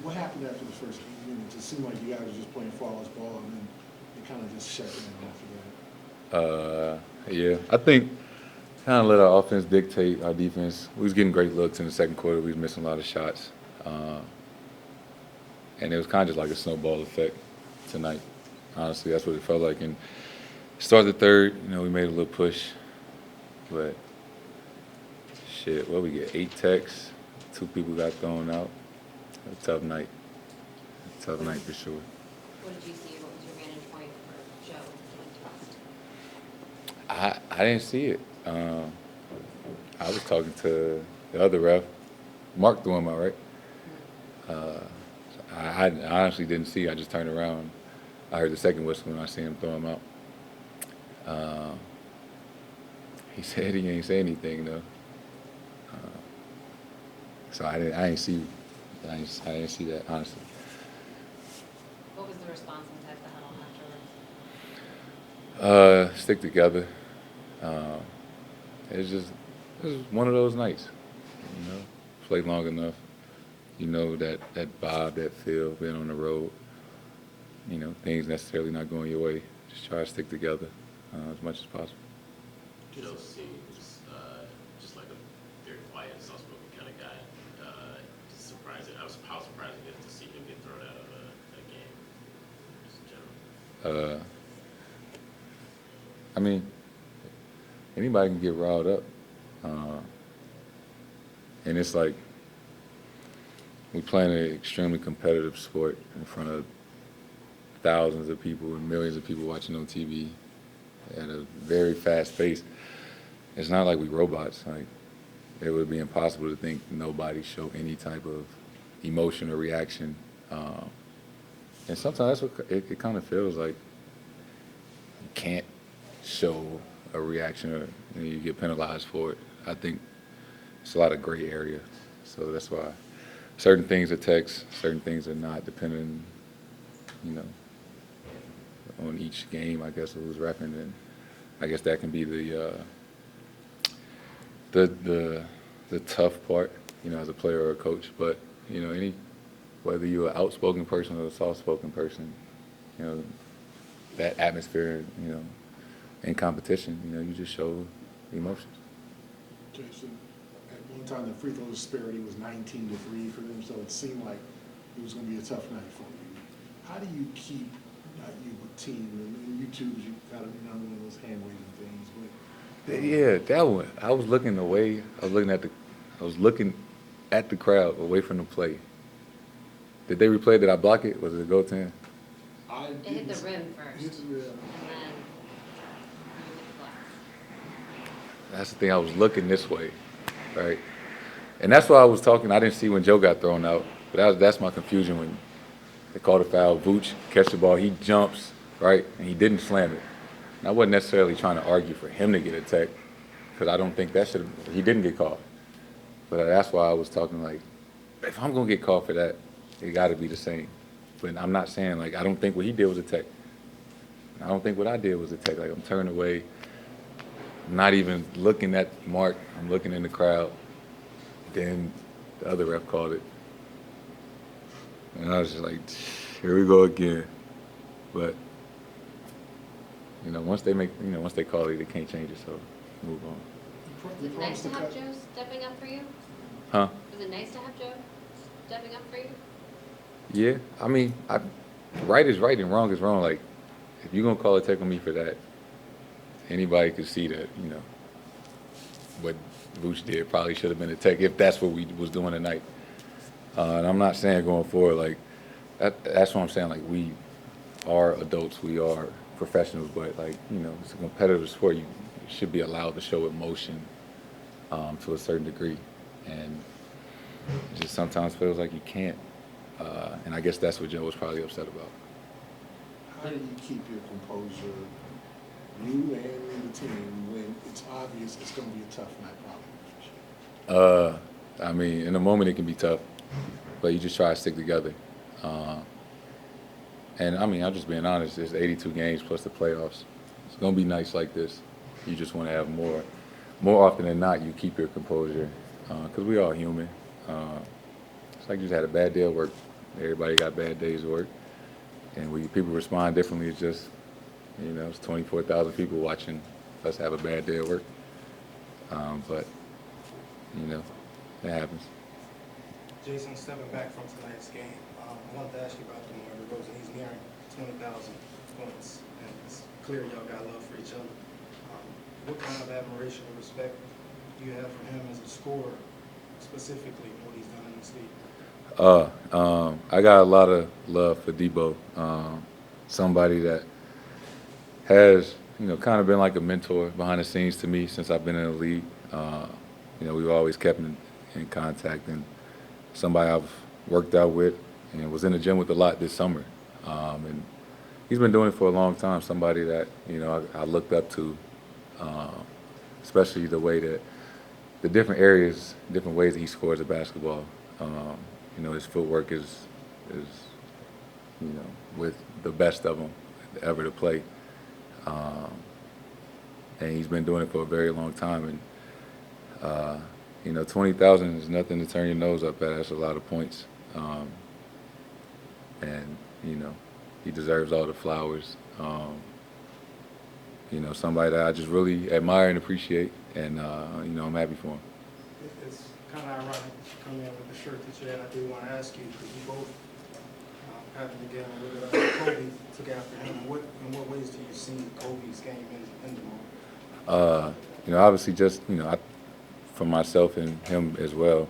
What happened after the first 8 minutes? It seemed like you guys were just playing flawless ball, and then it kind of just shut down after that. Yeah, I think kind of let our offense dictate our defense. We was getting great looks in the second quarter. We was missing a lot of shots. And it was kind of just like a snowball effect tonight. Honestly, that's what it felt like. And start the third, we made a little push. But, shit, what we get? 8 techs, 2 people got thrown out. A tough night. A tough night for sure. What did you see? What was your vantage point for Joe when he tossed? I didn't see it. I was talking to the other ref. Mark threw him out, right? I honestly didn't see. I just turned around. I heard the second whistle when I see him throw him out. He said he ain't say anything though. So I didn't see that honestly. What was the response inside the huddle afterwards? Stick together. It was one of those nights. Play long enough. That vibe, that feel, being on the road. Things necessarily not going your way. Just try to stick together as much as possible. Joe seems just like a very quiet, soft-spoken kind of guy. Just surprising. How surprising it is to see him get thrown out of a game, just in general. I mean, anybody can get riled up. And it's like we playing an extremely competitive sport in front of thousands of people and millions of people watching on TV at a very fast pace. It's not like we robots. Like, it would be impossible to think nobody show any type of emotion or reaction. And sometimes that's what it kind of feels like. You can't show a reaction or you get penalized for it. I think it's a lot of gray area. So that's why certain things are text, certain things are not, depending, on each game, I guess, who's repping. And I guess that can be the tough part, as a player or a coach. But, whether you're an outspoken person or a soft-spoken person, that atmosphere, in competition, you just show emotions. Jayson, at one time the free throw disparity was 19-3 for them, so it seemed like it was going to be a tough night for you. How do you keep you a team? And you two, you got to be one of those hand waving things. But Yeah, that one. I was looking away. I was looking at the crowd, away from the play. Did they replay? Did I block it? Was it a goaltend? It hit the rim first, Hit the rim. and then you hit the glass. That's the thing. I was looking this way, right? And that's why I was talking. I didn't see when Joe got thrown out, but that's my confusion when they called a foul. Vooch catch the ball. He jumps, right, and he didn't slam it. And I wasn't necessarily trying to argue for him to get a tech, because I don't think that should have. He didn't get called. But that's why I was talking like, if I'm gonna get called for that, it got to be the same. But I'm not saying like I don't think what he did was a tech. I don't think what I did was a tech. Like, I'm turned away, not even looking at Mark. I'm looking in the crowd. Then the other ref called it, and I was just like, here we go again. But once they call it, they can't change it. So move on. Was it nice to have Joe stepping up for you? Huh? Was it nice to have Joe stepping up for you? Yeah. I mean, right is right and wrong is wrong. Like, if you're gonna call a tech on me for that, anybody could see that. What Vooch did probably should have been a tech if that's what we was doing tonight. And I'm not saying going forward like that's what I'm saying. Like, we are adults, we are professionals, but like it's a competitive sport. You should be allowed to show emotion to a certain degree, and it just sometimes feels like you can't. And I guess that's what Joe was probably upset about. how do you keep your composure, you and the team, when it's obvious it's going to be a tough night, probably? I mean, in the moment it can be tough, but you just try to stick together. And I mean, I'm just being honest. There's 82 games plus the playoffs. It's gonna be nights like this. You just want to have more. More often than not, you keep your composure because we all human. It's like you just had a bad day at work. Everybody got bad days of work, and people respond differently. It's just, it's 24,000 people watching us have a bad day at work. But it happens. Jayson, stepping back from tonight's game, I wanted to ask you about DeMar DeRozan. He's nearing 20,000 points, and it's clear y'all got love for each other. What kind of admiration or respect do you have for him as a scorer, specifically what he's done in this league? I got a lot of love for Debo. Somebody that has, kind of been like a mentor behind the scenes to me since I've been in the league. We've always kept in contact, and somebody I've worked out with and was in the gym with a lot this summer. And he's been doing it for a long time. Somebody that, I looked up to, especially the way that the different areas, different ways that he scores the basketball. His footwork is with the best of them ever to play. And he's been doing it for a very long time. And 20,000 is nothing to turn your nose up at. That's a lot of points. And he deserves all the flowers. Somebody that I just really admire and appreciate, and I'm happy for him. It's kind of ironic coming in with the shirt that you had. I do want to ask you, because you both happened to get on with it. Kobe took after him. In what ways do you see Kobe's game in DeMar? Obviously just, for myself and him as well,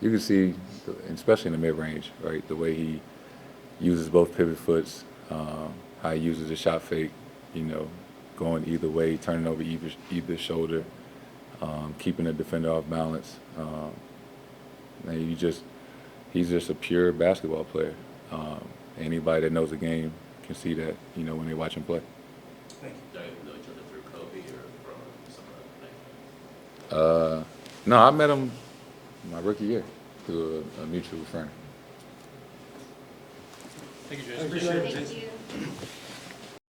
you can see, especially in the mid-range, right, the way he uses both pivot foots, how he uses the shot fake, going either way, turning over either shoulder, keeping the defender off balance. And he's just a pure basketball player. Anybody that knows the game can see that, when they watch him play. Thank you. Do you know each other through Kobe or from some other thing? No, I met him my rookie year through a mutual friend. Thank you, Jayson. Appreciate it, Thank Jayson. you.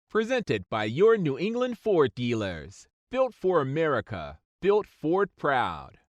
Presented by your New England Ford dealers. Built for America. Built Ford proud.